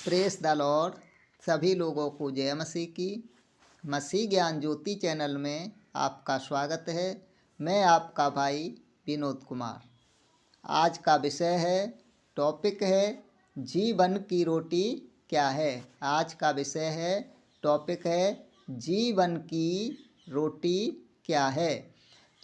Press the Lord. सभी लोगों को जय मसीह की। मसीह ज्ञान ज्योति चैनल में आपका स्वागत है। मैं आपका भाई विनोद कुमार। आज का विषय है, टॉपिक है जीवन की रोटी क्या है। आज का विषय है, टॉपिक है जीवन की रोटी क्या है।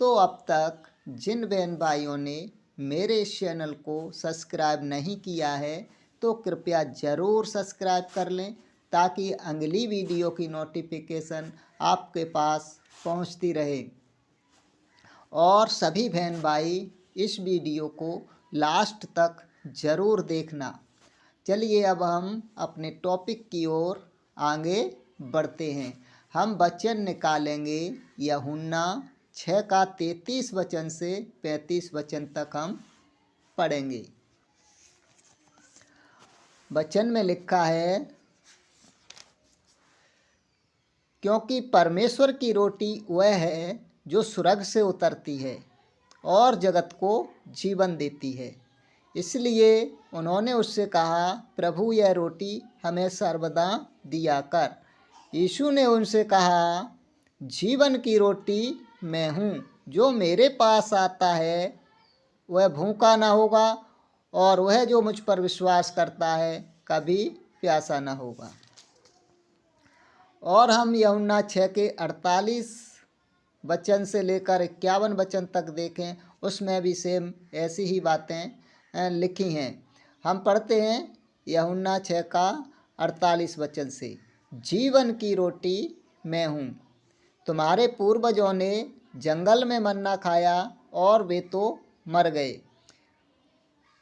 तो अब तक जिन बहन भाइयों ने मेरे इस चैनल को सब्सक्राइब नहीं किया है तो कृपया ज़रूर सब्सक्राइब कर लें, ताकि अगली वीडियो की नोटिफिकेशन आपके पास पहुंचती रहे। और सभी बहन भाई इस वीडियो को लास्ट तक ज़रूर देखना। चलिए अब हम अपने टॉपिक की ओर आगे बढ़ते हैं। हम वचन निकालेंगे यूहन्ना 6 का 33 वचन से 35 वचन तक हम पढ़ेंगे। वचन में लिखा है, क्योंकि परमेश्वर की रोटी वह है जो स्वर्ग से उतरती है और जगत को जीवन देती है। इसलिए उन्होंने उससे कहा, प्रभु यह रोटी हमें सर्वदा दिया कर। यीशु ने उनसे कहा, जीवन की रोटी मैं हूँ। जो मेरे पास आता है वह भूखा ना होगा, और वह जो मुझ पर विश्वास करता है कभी प्यासा न होगा। और हम यूहन्ना 6 के 48 वचन से लेकर 51 वचन तक देखें, उसमें भी सेम ऐसी ही बातें लिखी हैं। हम पढ़ते हैं यूहन्ना 6 का 48 वचन से, जीवन की रोटी मैं हूँ। तुम्हारे पूर्वजों ने जंगल में मन्ना खाया और वे तो मर गए।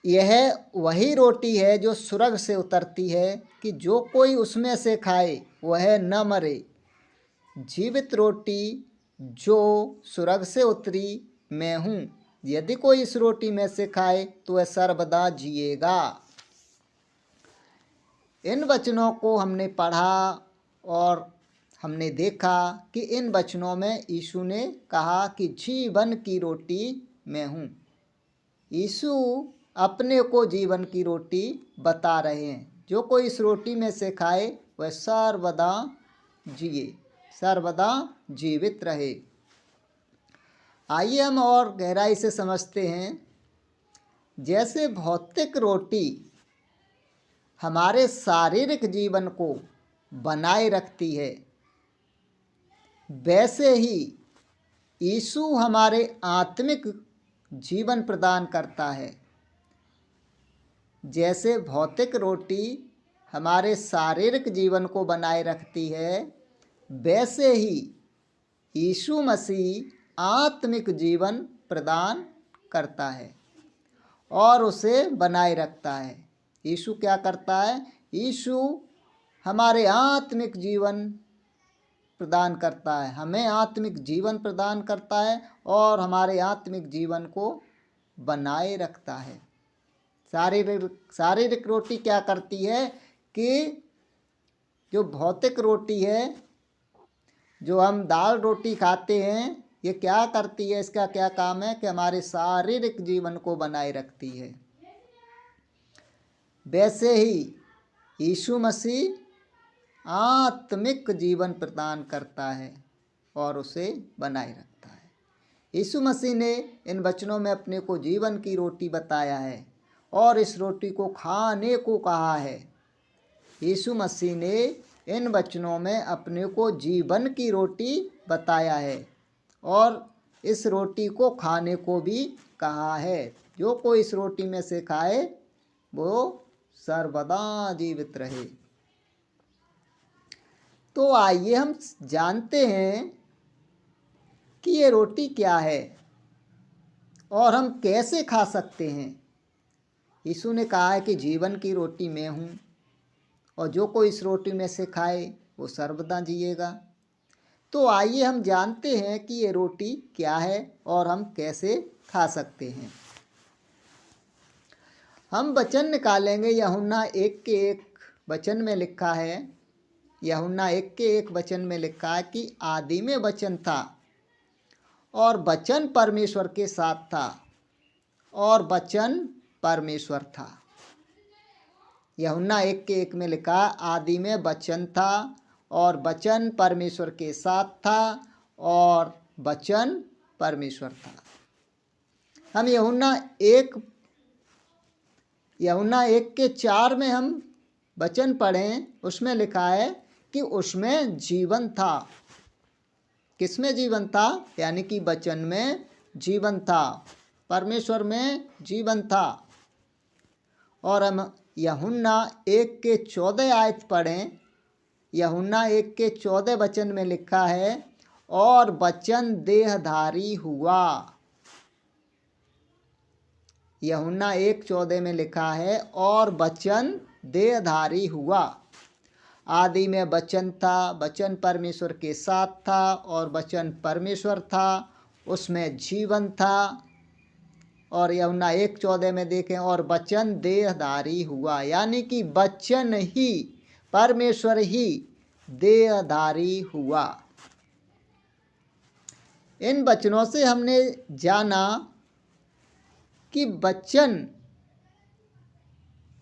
यह वही रोटी है जो स्वर्ग से उतरती है, कि जो कोई उसमें से खाए वह न मरे। जीवित रोटी जो स्वर्ग से उतरी मैं हूँ। यदि कोई इस रोटी में से खाए तो वह सर्वदा जिएगा। इन वचनों को हमने पढ़ा और हमने देखा कि इन वचनों में यीशु ने कहा कि जीवन की रोटी मैं हूँ। यीशु अपने को जीवन की रोटी बता रहे हैं। जो कोई इस रोटी में से खाए वह सर्वदा जिए, सर्वदा जीवित रहे। आइए हम और गहराई से समझते हैं। जैसे भौतिक रोटी हमारे शारीरिक जीवन को बनाए रखती है, वैसे ही यीशु हमारे आत्मिक जीवन प्रदान करता है। जैसे भौतिक रोटी हमारे शारीरिक जीवन को बनाए रखती है, वैसे ही यीशु मसीह आत्मिक जीवन प्रदान करता है और उसे बनाए रखता है। यीशु क्या करता है? यीशु हमारे आत्मिक जीवन प्रदान करता है, हमें आत्मिक जीवन प्रदान करता है और हमारे आत्मिक जीवन को बनाए रखता है। शारीरिक रोटी क्या करती है कि जो भौतिक रोटी है, जो हम दाल रोटी खाते हैं, ये क्या करती है, इसका क्या काम है कि हमारे शारीरिक जीवन को बनाए रखती है। वैसे ही यीशु मसीह आत्मिक जीवन प्रदान करता है और उसे बनाए रखता है। यीशु मसीह ने इन वचनों में अपने को जीवन की रोटी बताया है और इस रोटी को खाने को कहा है। यीशु मसीह ने इन वचनों में अपने को जीवन की रोटी बताया है और इस रोटी को खाने को भी कहा है। जो कोई इस रोटी में से खाए वो सर्वदा जीवित रहे। तो आइए हम जानते हैं कि ये रोटी क्या है और हम कैसे खा सकते हैं। यीशु ने कहा है कि जीवन की रोटी मैं हूँ और जो कोई इस रोटी में से खाए वो सर्वदा जिएगा। तो आइए हम जानते हैं कि ये रोटी क्या है और हम कैसे खा सकते हैं। हम वचन निकालेंगे यूहन्ना 1 के 1 वचन में लिखा है। यूहन्ना 1 के 1 वचन में लिखा है कि आदि में वचन था और वचन परमेश्वर के साथ था और वचन परमेश्वर था। यूहन्ना 1:1 में लिखा, आदि में वचन था और वचन परमेश्वर के साथ था और वचन परमेश्वर था। हम यूहन्ना 1:4 में हम वचन पढ़ें, उसमें लिखा है कि उसमें जीवन था। किसमें जीवन था? यानी कि वचन में जीवन था, परमेश्वर में जीवन था। और हम यूहन्ना 1:14 आयत पढ़ें। यूहन्ना 1:14 वचन में लिखा है, और वचन देहधारी हुआ। यूहन्ना 1:14 में लिखा है, और वचन देहधारी हुआ। आदि में वचन था, वचन परमेश्वर के साथ था और वचन परमेश्वर था, उसमें जीवन था। और यूहन्ना 1:14 में देखें, और वचन देहधारी हुआ, यानी कि वचन ही, परमेश्वर ही देहधारी हुआ। इन वचनों से हमने जाना कि वचन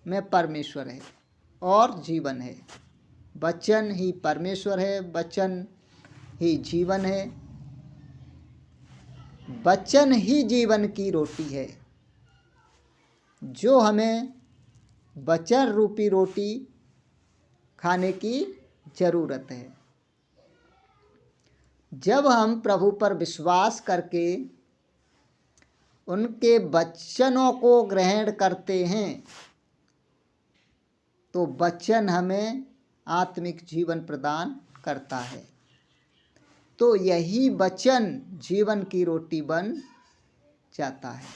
में परमेश्वर है और जीवन है। वचन ही परमेश्वर है, वचन ही जीवन है, वचन ही जीवन की रोटी है, जो हमें वचन रूपी रोटी खाने की ज़रूरत है। जब हम प्रभु पर विश्वास करके उनके वचनों को ग्रहण करते हैं, तो वचन हमें आत्मिक जीवन प्रदान करता है। तो यही वचन जीवन की रोटी बन जाता है।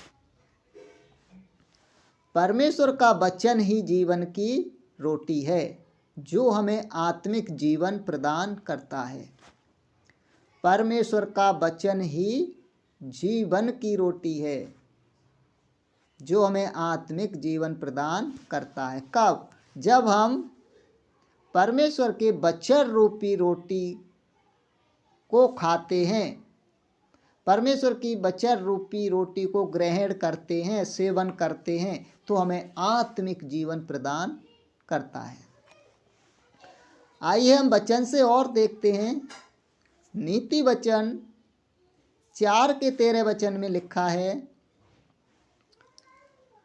परमेश्वर का वचन ही जीवन की रोटी है, जो हमें आत्मिक जीवन प्रदान करता है। परमेश्वर का वचन ही जीवन की रोटी है, जो हमें आत्मिक जीवन प्रदान करता है। कब? जब हम परमेश्वर के वचन रूपी रोटी को खाते हैं, परमेश्वर की वचन रूपी रोटी को ग्रहण करते हैं, सेवन करते हैं, तो हमें आत्मिक जीवन प्रदान करता है। आइए हम वचन से और देखते हैं। नीति वचन 4:13 वचन में लिखा है,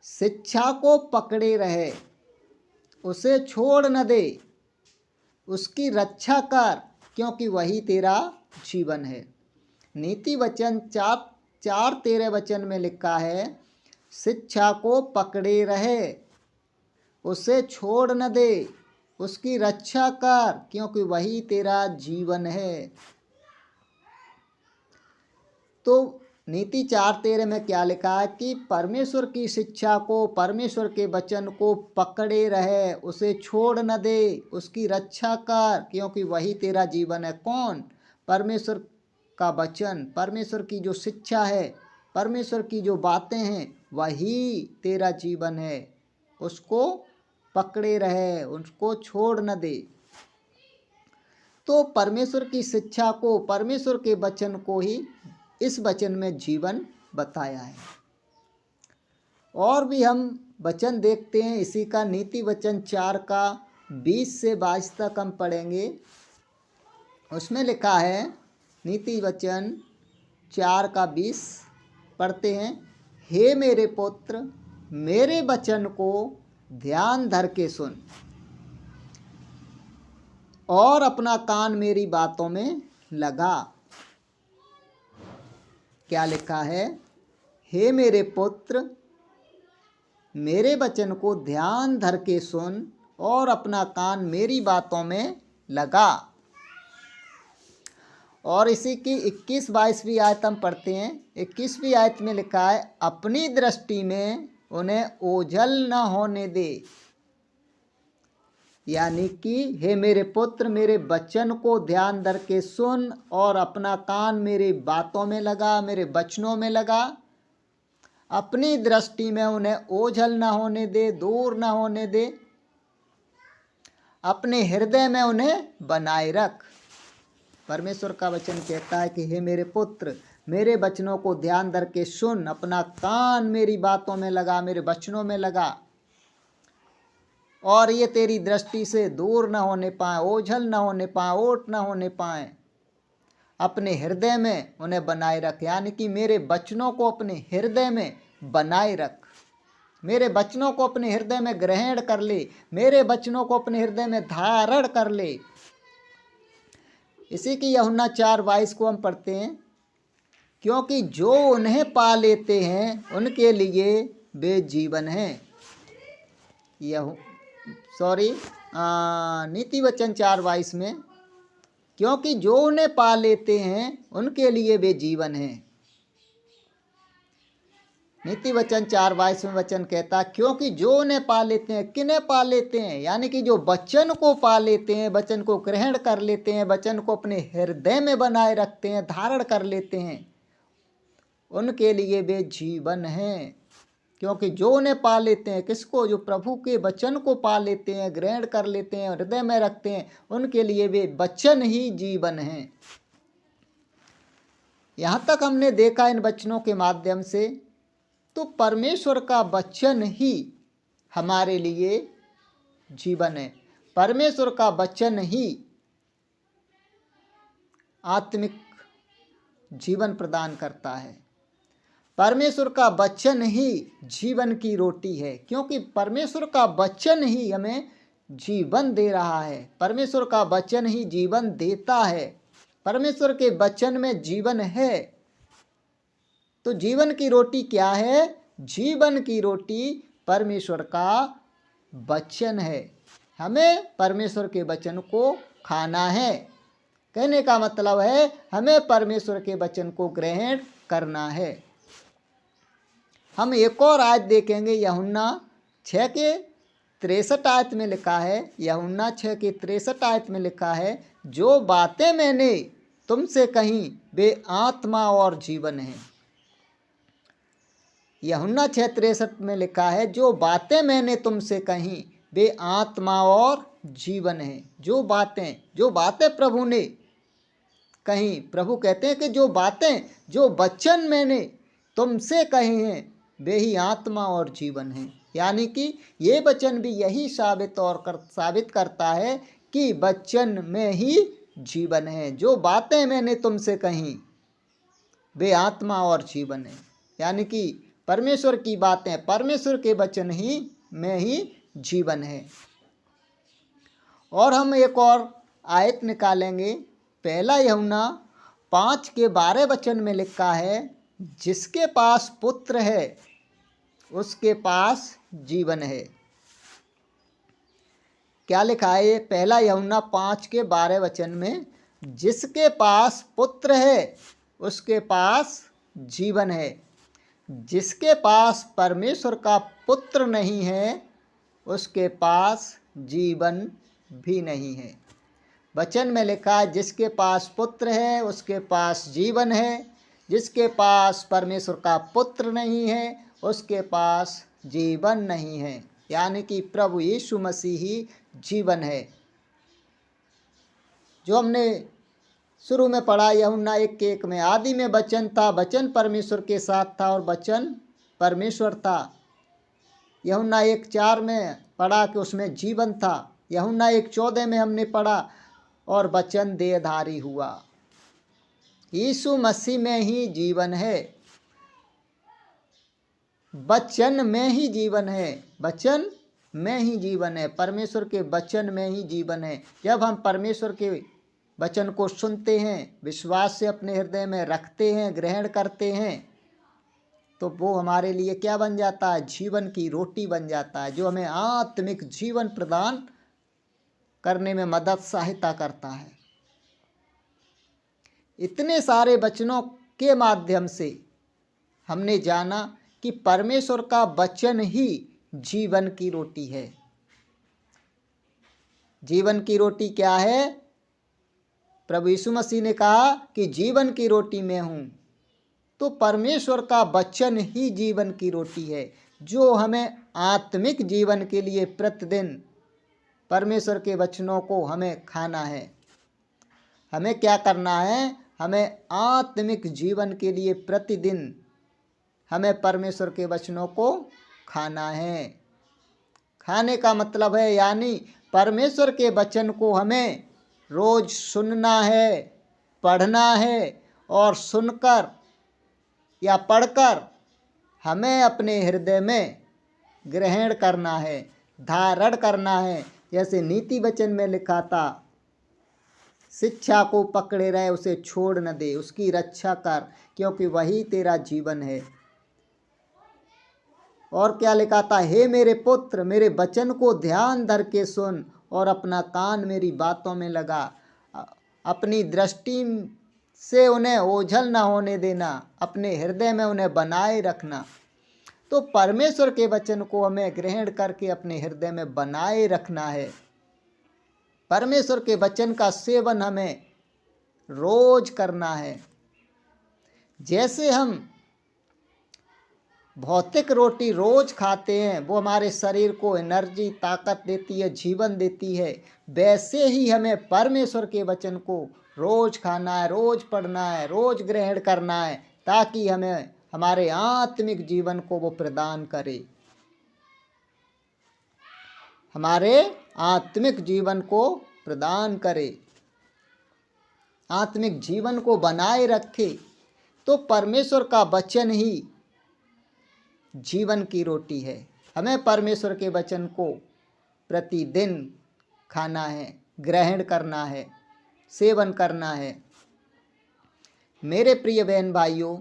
शिक्षा को पकड़े रहे, उसे छोड़ न दे, उसकी रक्षा कर, क्योंकि वही तेरा जीवन है। नीति वचन 4:13 वचन में लिखा है, शिक्षा को पकड़े रहे, उसे छोड़ न दे, उसकी रक्षा कर, क्योंकि वही तेरा जीवन है। तो नीति 4:13 में क्या लिखा है कि परमेश्वर की शिक्षा को, परमेश्वर के वचन को पकड़े रहे, उसे छोड़ न दे, उसकी रक्षा कर, क्योंकि वही तेरा जीवन है। कौन? परमेश्वर का वचन, परमेश्वर की जो शिक्षा है, परमेश्वर की जो बातें हैं, वही तेरा जीवन है। उसको पकड़े रहे, उसको छोड़ न दे। तो परमेश्वर की शिक्षा को, परमेश्वर के वचन को ही इस वचन में जीवन बताया है। और भी हम वचन देखते हैं इसी का। नीति वचन 4:20 से 22 तक हम पढ़ेंगे। उसमें लिखा है, नीति वचन 4:20 पढ़ते हैं, हे मेरे पुत्र, मेरे वचन को ध्यान धर के सुन और अपना कान मेरी बातों में लगा। क्या लिखा है? हे मेरे पुत्र, मेरे वचन को ध्यान धर के सुन और अपना कान मेरी बातों में लगा। और इसी की 21-22वीं आयत हम पढ़ते हैं। 21वीं आयत में लिखा है, अपनी दृष्टि में उन्हें ओझल न होने दे। यानी कि हे मेरे पुत्र, मेरे वचन को ध्यान धर के सुन और अपना कान मेरी बातों में लगा, मेरे वचनों में लगा। अपनी दृष्टि में उन्हें ओझल न होने दे, दूर न होने दे, अपने हृदय में उन्हें बनाए रख। परमेश्वर का वचन कहता है कि हे मेरे पुत्र, मेरे वचनों को ध्यान धर के सुन, अपना कान मेरी बातों में लगा, मेरे वचनों में लगा। और ये तेरी दृष्टि से दूर न होने पाए, ओझल न होने पाए, ओट न होने पाए। अपने हृदय में उन्हें बनाए रख, यानी कि मेरे वचनों को अपने हृदय में बनाए रख, मेरे वचनों को अपने हृदय में ग्रहण कर ले, मेरे वचनों को अपने हृदय में धारण कर ले। इसी की यूहन्ना 4:22 को हम पढ़ते हैं, क्योंकि जो उन्हें पा लेते हैं उनके लिए वे जीवन हैं। नीति वचन 4:22 में, क्योंकि जो उन्हें पा लेते हैं उनके लिए वे जीवन हैं। नीति वचन 4:22 में वचन कहता, क्योंकि जो उन्हें पा लेते हैं, किन्हें पा लेते हैं, यानी कि जो वचन को पा लेते हैं, वचन को ग्रहण कर लेते हैं, वचन को अपने हृदय में बनाए रखते हैं, धारण कर लेते हैं, उनके लिए वे जीवन हैं। क्योंकि जो उन्हें पा लेते हैं, किसको? जो प्रभु के वचन को पा लेते हैं, ग्रहण कर लेते हैं, हृदय में रखते हैं, उनके लिए वे वचन ही जीवन हैं। यहाँ तक हमने देखा इन वचनों के माध्यम से, तो परमेश्वर का वचन ही हमारे लिए जीवन है। परमेश्वर का वचन ही आत्मिक जीवन प्रदान करता है। परमेश्वर का वचन ही जीवन की रोटी है, क्योंकि परमेश्वर का वचन ही हमें जीवन दे रहा है। परमेश्वर का वचन ही जीवन देता है। परमेश्वर के वचन में जीवन है। तो जीवन की रोटी क्या है? जीवन की रोटी परमेश्वर का वचन है। हमें परमेश्वर के वचन को खाना है। कहने का मतलब है हमें परमेश्वर के वचन को ग्रहण करना है। हम एक और आयत देखेंगे, यूहन्ना 6:63 में लिखा है, यूहन्ना 6:63 में लिखा है, जो बातें मैंने तुमसे कहीं वे आत्मा और जीवन है। यूहन्ना 6:63 में लिखा है, जो बातें मैंने तुमसे कहीं वे आत्मा और जीवन है। जो बातें प्रभु ने कहीं, प्रभु कहते हैं कि जो वचन मैंने तुमसे कहे हैं वे ही आत्मा और जीवन है। यानी कि ये वचन भी यही साबित करता है कि वचन में ही जीवन है। जो बातें मैंने तुमसे कहीं वे आत्मा और जीवन है, यानी कि परमेश्वर की बातें, परमेश्वर के वचन ही में ही जीवन है। और हम एक और आयत निकालेंगे, पहला यूहन्ना 5:12 वचन में लिखा है, जिसके पास पुत्र है उसके पास जीवन है। क्या लिखा है? पहला यूहन्ना 5:12 वचन में, जिसके पास पुत्र है उसके पास जीवन है। जिसके पास परमेश्वर का पुत्र नहीं है उसके पास जीवन भी नहीं है। वचन में लिखा है, जिसके पास पुत्र है उसके पास जीवन है। जिसके पास परमेश्वर का पुत्र नहीं है उसके पास जीवन नहीं है। यानी कि प्रभु यीशु मसीह ही जीवन है। जो हमने शुरू में पढ़ा यूहन्ना 1:1 में, आदि में वचन था, वचन परमेश्वर के साथ था और वचन परमेश्वर था। यूहन्ना 1:4 में पढ़ा कि उसमें जीवन था। यूहन्ना 1:14 में हमने पढ़ा, और वचन देहधारी हुआ। यीशु मसीह में ही जीवन है। वचन में ही जीवन है। वचन में ही जीवन है। परमेश्वर के वचन में ही जीवन है। जब हम परमेश्वर के वचन को सुनते हैं, विश्वास से अपने हृदय में रखते हैं, ग्रहण करते हैं, तो वो हमारे लिए क्या बन जाता है? जीवन की रोटी बन जाता है, जो हमें आत्मिक जीवन प्रदान करने में मदद सहायता करता है। इतने सारे वचनों के माध्यम से हमने जाना कि परमेश्वर का वचन ही जीवन की रोटी है। जीवन की रोटी क्या है? प्रभु यीशु मसीह ने कहा कि जीवन की रोटी मैं हूँ। तो परमेश्वर का वचन ही जीवन की रोटी है, जो हमें आत्मिक जीवन के लिए प्रतिदिन परमेश्वर के वचनों को हमें खाना है। हमें क्या करना है? हमें आत्मिक जीवन के लिए प्रतिदिन हमें परमेश्वर के वचनों को खाना है। खाने का मतलब है यानी परमेश्वर के वचन को हमें रोज सुनना है, पढ़ना है और सुनकर या पढ़कर हमें अपने हृदय में ग्रहण करना है, धारण करना है। जैसे नीति वचन में लिखा था, शिक्षा को पकड़े रहे, उसे छोड़ न दे, उसकी रक्षा कर, क्योंकि वही तेरा जीवन है। और क्या लिखा था, हे मेरे पुत्र, मेरे वचन को ध्यान धर के सुन और अपना कान मेरी बातों में लगा, अपनी दृष्टि से उन्हें ओझल न होने देना, अपने हृदय में उन्हें बनाए रखना। तो परमेश्वर के वचन को हमें ग्रहण करके अपने हृदय में बनाए रखना है। परमेश्वर के वचन का सेवन हमें रोज करना है। जैसे हम भौतिक रोटी रोज खाते हैं, वो हमारे शरीर को एनर्जी, ताकत देती है, जीवन देती है, वैसे ही हमें परमेश्वर के वचन को रोज खाना है, रोज पढ़ना है, रोज ग्रहण करना है, ताकि हमें हमारे आत्मिक जीवन को वो प्रदान करे, हमारे आत्मिक जीवन को प्रदान करे, आत्मिक जीवन को बनाए रखे। तो परमेश्वर का वचन ही जीवन की रोटी है। हमें परमेश्वर के वचन को प्रतिदिन खाना है, ग्रहण करना है, सेवन करना है। मेरे प्रिय बहन भाइयों,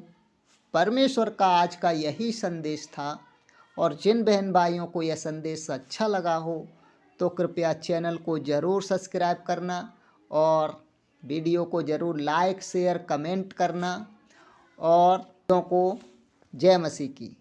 परमेश्वर का आज का यही संदेश था। और जिन बहन भाइयों को यह संदेश अच्छा लगा हो तो कृपया चैनल को ज़रूर सब्सक्राइब करना और वीडियो को ज़रूर लाइक, शेयर, कमेंट करना। और को जय मसीह की।